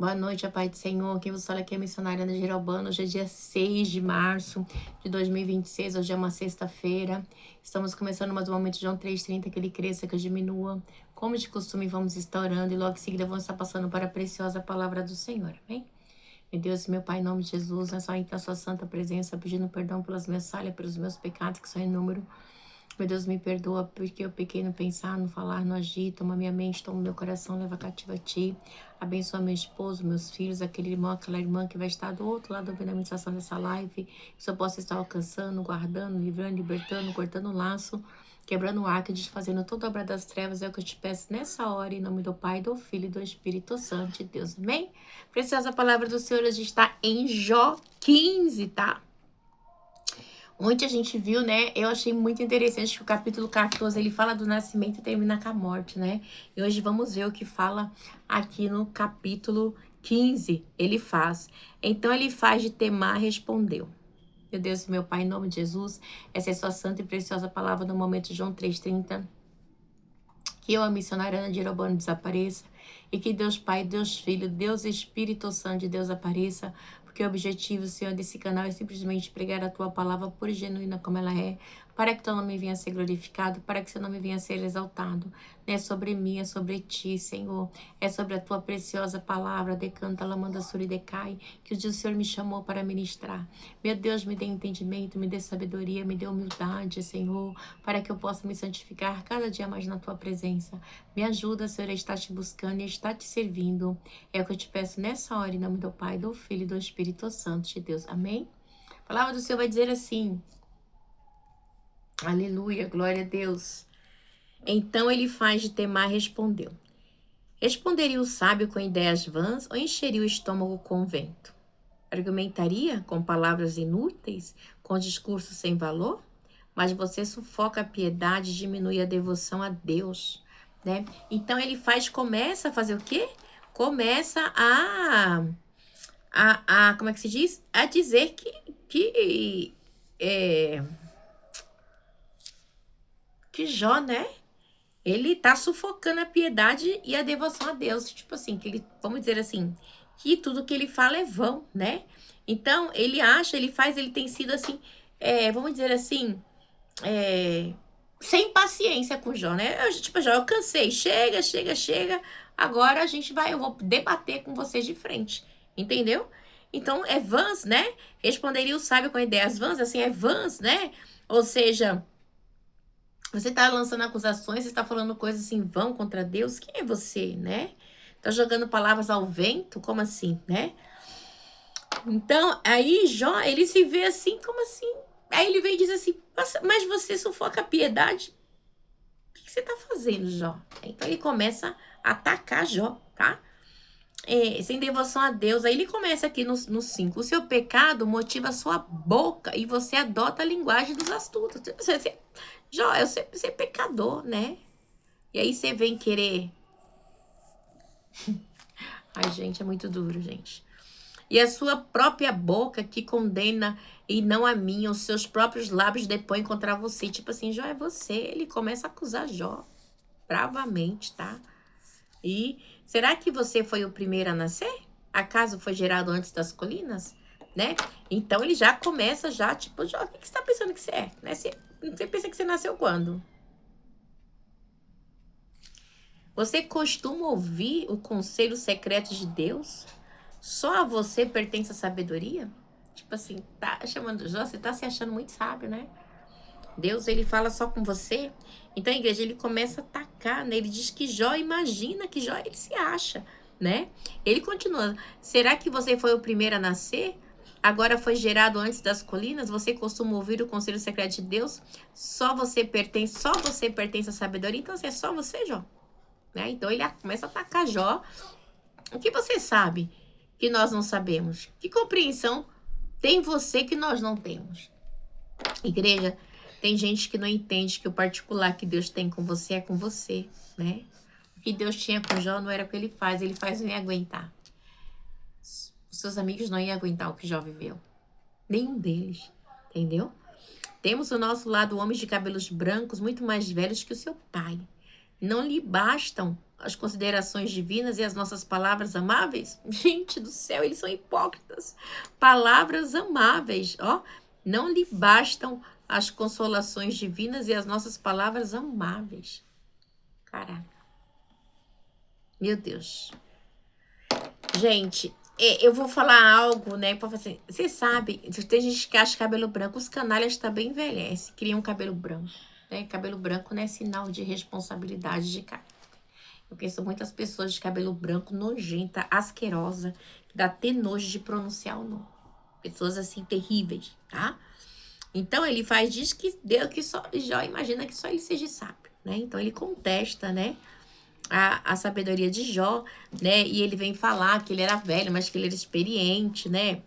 Boa noite, a paz do Senhor. Quem vos fala aqui é a missionária Ana Giralbano. Hoje é dia 6 de março de 2026. Hoje é uma sexta-feira. Estamos começando mais um momento de João 3,30, que ele cresça, que eu diminua. Como de costume, vamos estar orando e logo em seguida vamos estar passando para a preciosa palavra do Senhor. Amém? Meu Deus, meu Pai, em nome de Jesus, é só entrar na sua santa presença, pedindo perdão pelas minhas falhas, pelos meus pecados, que são em número. Meu Deus, me perdoa porque eu pequei no pensar, no falar, no agir. Toma minha mente, toma meu coração, leva cativo a ti. Abençoa meu esposo, meus filhos, aquele irmão, aquela irmã que vai estar do outro lado ouvindo a ministração dessa live. Que eu possa estar alcançando, guardando, livrando, libertando, cortando o laço, quebrando o arco, desfazendo toda obra das trevas. É o que eu te peço nessa hora, em nome do Pai, do Filho e do Espírito Santo de Deus. Amém? Preciosa palavra do Senhor hoje está em Jó 15, tá? Ontem a gente viu, né? Eu achei muito interessante que o capítulo 14 ele fala do nascimento e termina com a morte, né? E hoje vamos ver o que fala aqui no capítulo 15. Ele faz. Então ele faz de Temar respondeu. Meu Deus, meu Pai, em nome de Jesus, essa é sua santa e preciosa palavra no momento de João 3,30. Que eu, a missionária Ana de Irobano, desapareça e que Deus Pai, Deus Filho, Deus Espírito Santo de Deus apareça, porque o objetivo, Senhor, desse canal é simplesmente pregar a Tua palavra pura e genuína como ela é, para que Teu nome venha a ser glorificado, para que Seu nome venha a ser exaltado. Não é sobre mim, é sobre Ti, Senhor, é sobre a Tua preciosa palavra, decanta, lamanda, suri, decai, que o dia o Senhor me chamou para ministrar. Meu Deus, me dê entendimento, me dê sabedoria, me dê humildade, Senhor, para que eu possa me santificar cada dia mais na Tua presença. Me ajuda, Senhor, a estar te buscando e a estar te servindo. É o que eu te peço nessa hora, em nome do Pai, do Filho e do Espírito Santo de Deus. Amém? A palavra do Senhor vai dizer assim. Aleluia, glória a Deus. Então ele faz de Temar respondeu. Responderia o sábio com ideias vãs ou encheria o estômago com vento? Argumentaria com palavras inúteis, com discurso sem valor? Mas você sufoca a piedade e diminui a devoção a Deus, né? Então ele começa a fazer o quê? Começa como é que se diz? A dizer é, que Jó, né? Ele tá sufocando a piedade e a devoção a Deus. Tipo assim, que ele, vamos dizer assim, que tudo que ele fala é vão, né? Então, ele acha, ele tem sido assim, vamos dizer assim, sem paciência com o Jó, né? Tipo, Jó, eu cansei, chega. Agora eu vou debater com vocês de frente, entendeu? Então, é vãs, né? Responderia o sábio com ideias vãs, assim, é vãs, né? Ou seja, você tá lançando acusações, você tá falando coisas assim, vão contra Deus. Quem é você, né? Tá jogando palavras ao vento? Como assim, né? Então, aí Jó, ele se vê assim, como assim? Aí ele vem e diz assim, mas você sufoca a piedade? O que você tá fazendo, Jó? Então ele começa a atacar Jó, tá? Sem devoção a Deus. Aí ele começa aqui no 5. O seu pecado motiva a sua boca e você adota a linguagem dos astutos. Jó, você é pecador, né? E aí você vem querer... Ai, gente, é muito duro, gente. E a sua própria boca que condena e não a minha, os seus próprios lábios depõem contra você. Tipo assim, Jó é você. Ele começa a acusar Jó bravamente, tá? E será que você foi o primeiro a nascer? Acaso foi gerado antes das colinas? Né? Então ele já começa tipo, Jó, o que você tá pensando que você é? Né? Você pensa que você nasceu quando? Você costuma ouvir o conselho secreto de Deus? Só a você pertence a sabedoria? Tipo assim, tá chamando Jó, você tá se achando muito sábio, né? Deus, ele fala só com você. Então a igreja, ele começa a atacar, né? Ele diz que Jó, imagina que Jó, ele se acha, né? Ele continua, será que você foi o primeiro a nascer? Agora foi gerado antes das colinas? Você costuma ouvir o conselho secreto de Deus? Só você pertence à sabedoria? Então, assim, é só você, Jó, né? Então ele começa a atacar Jó. O que você sabe que nós não sabemos? Que compreensão tem você que nós não temos? Igreja, tem gente que não entende que o particular que Deus tem com você é com você, né? O que Deus tinha com Jó não era o que ele faz não ia aguentar. Os seus amigos não iam aguentar o que Jó viveu. Nenhum deles, entendeu? Temos ao nosso lado homens de cabelos brancos muito mais velhos que o seu pai. Não lhe bastam as considerações divinas e as nossas palavras amáveis? Gente do céu, eles são hipócritas. Palavras amáveis, ó. Não lhe bastam as consolações divinas e as nossas palavras amáveis. Caraca. Meu Deus. Gente, eu vou falar algo, né? Assim, você sabe, tem gente que acha cabelo branco, os canalhas também envelhecem, criam cabelo branco. Né? Cabelo branco não é sinal de responsabilidade de cara. Eu conheço muitas pessoas de cabelo branco, nojenta, asquerosa, que dá até nojo de pronunciar o nome. Pessoas assim, terríveis, tá? Então, ele diz que Deus, que só, Jó imagina que só ele seja sábio, né? Então, ele contesta, né? A sabedoria de Jó, né? E ele vem falar que ele era velho, mas que ele era experiente, né?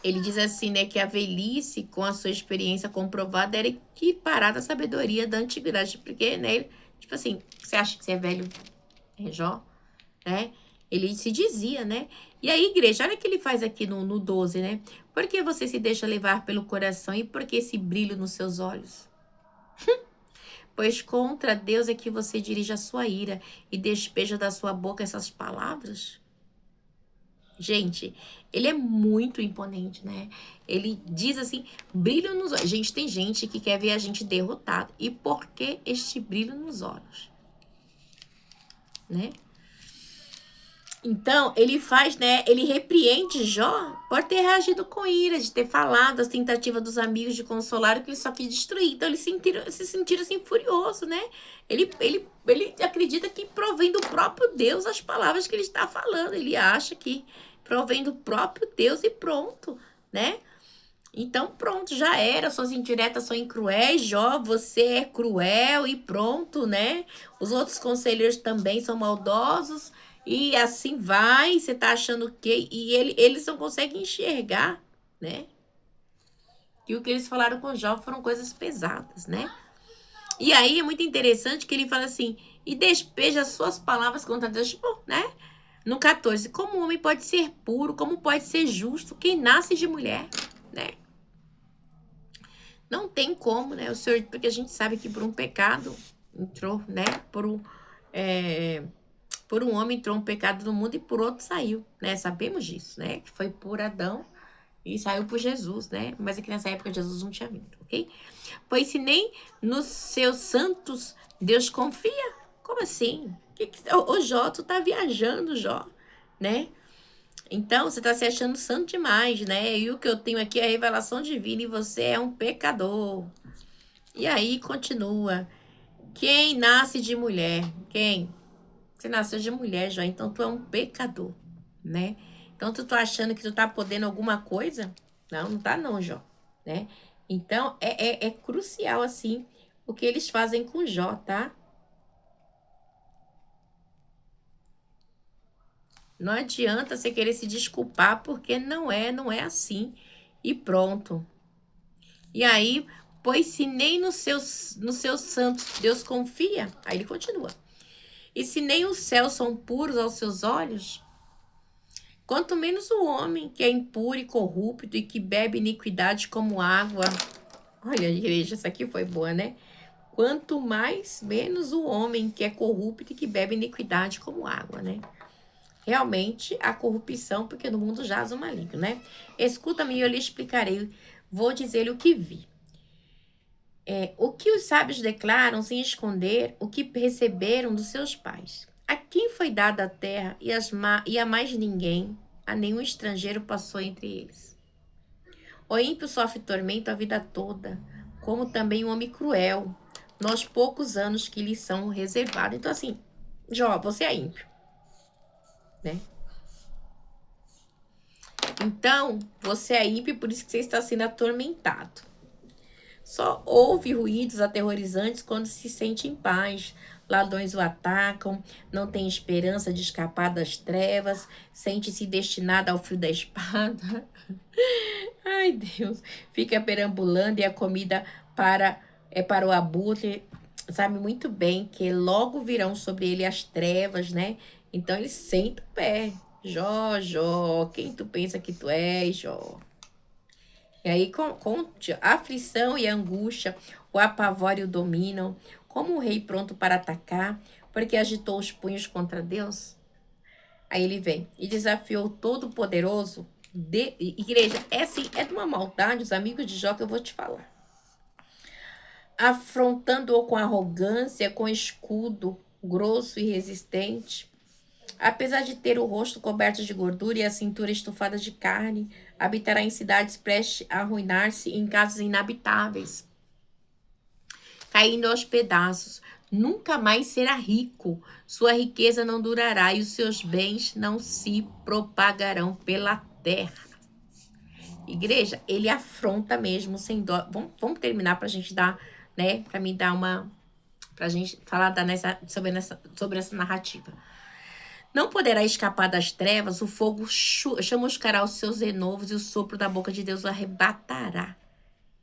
Ele diz assim, né? Que a velhice, com a sua experiência comprovada, era equiparada à sabedoria da antiguidade. Porque, né? Tipo assim, você acha que você é velho, Jó? Né? Ele se dizia, né? E aí, igreja, olha o que ele faz aqui no 12, né? Por que você se deixa levar pelo coração e por que esse brilho nos seus olhos? Pois contra Deus é que você dirige a sua ira e despeja da sua boca essas palavras? Gente, ele é muito imponente, né? Ele diz assim, brilho nos olhos. Gente, tem gente que quer ver a gente derrotado. E por que este brilho nos olhos? Né? Então, ele faz, né? Ele repreende Jó por ter reagido com ira, de ter falado as tentativas dos amigos de consolar o que ele só quis destruir. Então, eles se sentiram assim, furiosos, né? Ele acredita que provém do próprio Deus as palavras que ele está falando. Ele acha que provém do próprio Deus e pronto, né? Então, pronto, já era. Suas indiretas são cruéis, Jó, você é cruel e pronto, né? Os outros conselheiros também são maldosos. E assim vai, você tá achando que... E eles não conseguem enxergar, né? Que o que eles falaram com Jó foram coisas pesadas, né? E aí é muito interessante que ele fala assim, e despeja suas palavras contra Deus, tipo, né? No 14, como o homem pode ser puro, como pode ser justo, quem nasce de mulher, né? Não tem como, né? O Senhor, porque a gente sabe que por um pecado entrou, né? Por um homem entrou um pecado no mundo e por outro saiu, né? Sabemos disso, né? Que foi por Adão e saiu por Jesus, né? Mas aqui nessa época Jesus não tinha vindo, ok? Pois se nem nos seus santos Deus confia, como assim? Ô Jó, tu tá viajando, Jó, né? Então, você tá se achando santo demais, né? E o que eu tenho aqui é a revelação divina e você é um pecador. E aí, continua. Quem nasce de mulher? Quem? Você nasceu de mulher, Jó, então tu é um pecador, né? Então, tu tá achando que tu tá podendo alguma coisa? Não, não tá não, Jó, né? Então, é crucial, assim, o que eles fazem com Jó, tá? Não adianta você querer se desculpar, porque não é assim. E pronto. E aí, pois se nem nos seus santos Deus confia, aí ele continua. E se nem os céus são puros aos seus olhos, quanto menos o homem que é impuro e corrupto e que bebe iniquidade como água. Olha, igreja, essa aqui foi boa, né? Quanto mais, menos o homem que é corrupto e que bebe iniquidade como água, né? Realmente, a corrupção, porque no mundo jaz o maligno, né? Escuta-me e eu lhe explicarei. Vou dizer-lhe o que vi. O que os sábios declaram sem esconder o que receberam dos seus pais. A quem foi dada a terra e a mais ninguém, a nenhum estrangeiro passou entre eles. O ímpio sofre tormento a vida toda, como também o homem cruel, nos poucos anos que lhe são reservados. Então, assim, Jó, você é ímpio, né? Então, você é ímpio, por isso que você está sendo atormentado. Só ouve ruídos aterrorizantes quando se sente em paz. Ladrões o atacam, não tem esperança de escapar das trevas, sente-se destinado ao fio da espada. Ai, Deus. Fica perambulando e a comida para o abutre. Sabe muito bem que logo virão sobre ele as trevas, né? Então ele senta o pé. Jó, Jó, quem tu pensa que tu és, Jó? E aí, com a aflição e a angústia, o apavoro e o dominam, como um rei pronto para atacar, porque agitou os punhos contra Deus. Aí ele vem e desafiou o Todo-Poderoso. Igreja, é de uma maldade, os amigos de Jó, que eu vou te falar. Afrontando-o com arrogância, com escudo grosso e resistente. Apesar de ter o rosto coberto de gordura e a cintura estufada de carne, habitará em cidades prestes a arruinar-se, em casas inabitáveis, caindo aos pedaços. Nunca mais será rico, sua riqueza não durará e os seus bens não se propagarão pela terra. Igreja, ele afronta mesmo, sem dó. Vamos terminar pra gente dar, né, pra mim dar uma, pra gente falar sobre essa narrativa. Não poderá escapar das trevas, o fogo chamuscará os seus renovos e o sopro da boca de Deus o arrebatará.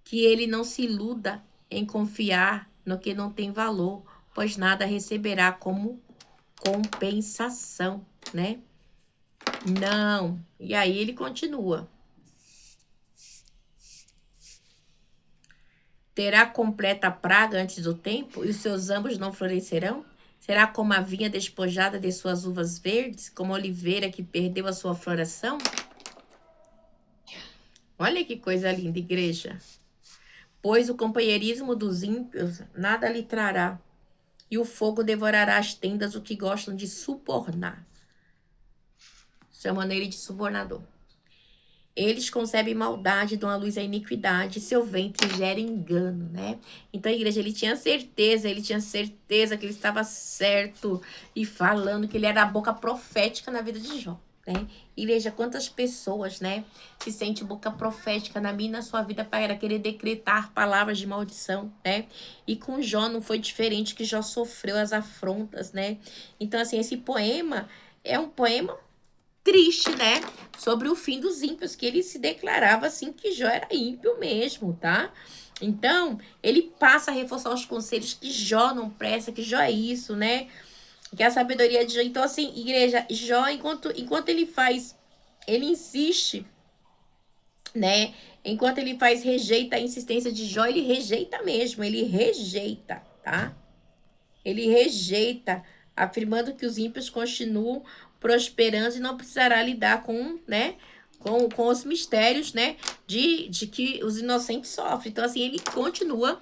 Que ele não se iluda em confiar no que não tem valor, pois nada receberá como compensação, né? Não. E aí ele continua. Terá completa praga antes do tempo e os seus ambos não florescerão? Será como a vinha despojada de suas uvas verdes, como a oliveira que perdeu a sua floração? Olha que coisa linda, igreja. Pois o companheirismo dos ímpios nada lhe trará, e o fogo devorará as tendas o que gostam de subornar. Chamando ele de subornador. Eles concebem maldade, dão à luz a iniquidade, seu ventre gera engano, né? Então a igreja, ele tinha certeza que ele estava certo e falando que ele era a boca profética na vida de Jó, né? Igreja, quantas pessoas, né, se sente boca profética na minha e na sua vida para querer decretar palavras de maldição, né? E com Jó não foi diferente, que Jó sofreu as afrontas, né? Então, assim, esse poema é um poema triste, né? Sobre o fim dos ímpios, que ele se declarava assim que Jó era ímpio mesmo, tá? Então, ele passa a reforçar os conselhos que Jó não presta, que Jó é isso, né? Que é a sabedoria de Jó. Então, assim, igreja, Jó, enquanto ele insiste, né? Enquanto ele rejeita a insistência de Jó, ele rejeita mesmo, ele rejeita, tá? Ele rejeita, afirmando que os ímpios continuam prosperando e não precisará lidar com, né, com os mistérios, né, de que os inocentes sofrem. Então, assim, ele continua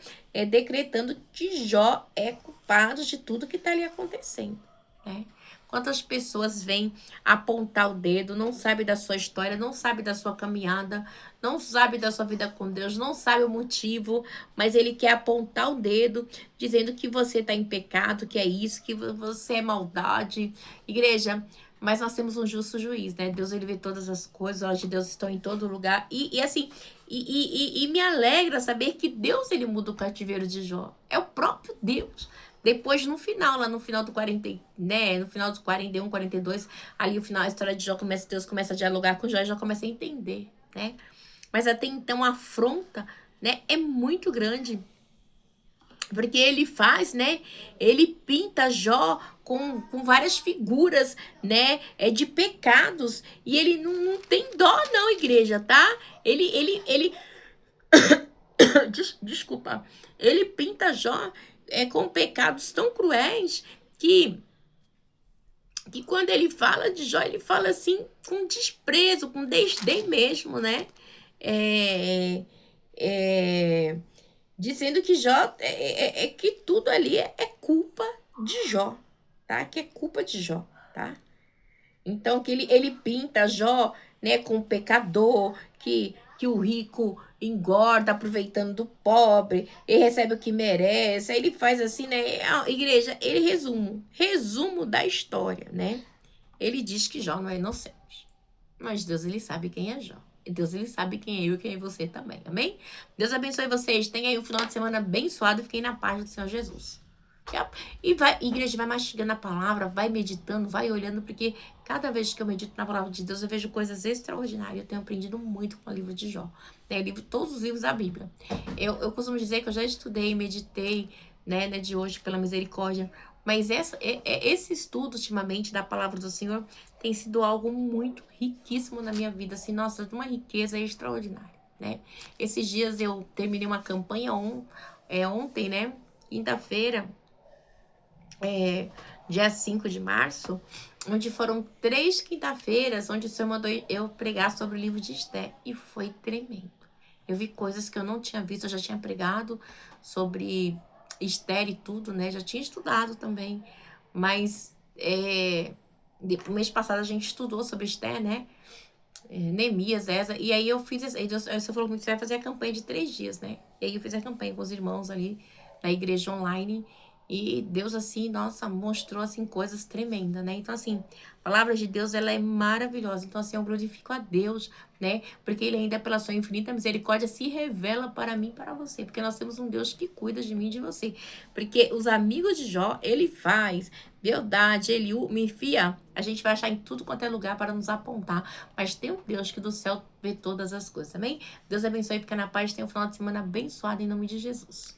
decretando que Jó é culpado de tudo que está ali acontecendo, né? Quantas pessoas vêm apontar o dedo, não sabe da sua história, não sabe da sua caminhada, não sabe da sua vida com Deus, não sabe o motivo, mas ele quer apontar o dedo, dizendo que você está em pecado, que é isso, que você é maldade. Igreja, mas nós temos um justo juiz, né? Deus, ele vê todas as coisas, os olhos de Deus estão em todo lugar. E assim, me alegra saber que Deus, ele muda o cativeiro de Jó. É o próprio Deus. Depois, no final, lá no final do 40, né? No final dos 41, 42, ali o final, a história de Jó Deus começa a dialogar com Jó e Jó começa a entender, né? Mas até então a afronta, né, é muito grande. Porque ele faz, né? Ele pinta Jó com várias figuras, né? De pecados. E ele não tem dó, não, igreja, tá? Ele desculpa. Ele pinta Jó com pecados tão cruéis que quando ele fala de Jó, ele fala assim com desprezo, com desdém mesmo, né? Dizendo que Jó, que tudo ali é culpa de Jó, tá? Que é culpa de Jó, tá? Então, que ele pinta Jó, né, com o pecador, que o rico engorda aproveitando do pobre, ele recebe o que merece, aí ele faz assim, né? A igreja, ele resumo da história, né? Ele diz que Jó não é inocente, mas Deus, ele sabe quem é Jó. Deus, ele sabe quem é eu e quem é você também, amém? Deus abençoe vocês, tenha aí um final de semana abençoado e fiquem na paz do Senhor Jesus. E igreja, vai mastigando a palavra, vai meditando, vai olhando, porque cada vez que eu medito na palavra de Deus, eu vejo coisas extraordinárias. Eu tenho aprendido muito com o livro de Jó, né? Todos os livros da Bíblia. Eu costumo dizer que eu já estudei, meditei, né, de hoje, pela misericórdia. Mas esse estudo, ultimamente, da palavra do Senhor tem sido algo muito riquíssimo na minha vida. Assim, nossa, de uma riqueza extraordinária, né? Esses dias eu terminei uma campanha ontem, né? Quinta-feira. dia 5 de março, onde foram 3 quinta-feiras, onde o Senhor mandou eu pregar sobre o livro de Esté, e foi tremendo. Eu vi coisas que eu não tinha visto, eu já tinha pregado sobre Esther e tudo, né? Já tinha estudado também, mas o mês passado a gente estudou sobre Esther, né? Neemias, essa, e aí eu fiz, aí você falou que você vai fazer a campanha de 3 dias, né? E aí eu fiz a campanha com os irmãos ali da igreja online, e Deus, assim, nossa, mostrou, assim, coisas tremendas, né? Então, assim, a palavra de Deus, ela é maravilhosa. Então, assim, eu glorifico a Deus, né? Porque Ele ainda, pela sua infinita misericórdia, se revela para mim e para você. Porque nós temos um Deus que cuida de mim e de você. Porque os amigos de Jó, Ele faz, Bildade, Eliú, me fia, a gente vai achar em tudo quanto é lugar para nos apontar. Mas tem um Deus que do céu vê todas as coisas, amém? Deus abençoe, fica na paz, tenha um final de semana abençoado em nome de Jesus.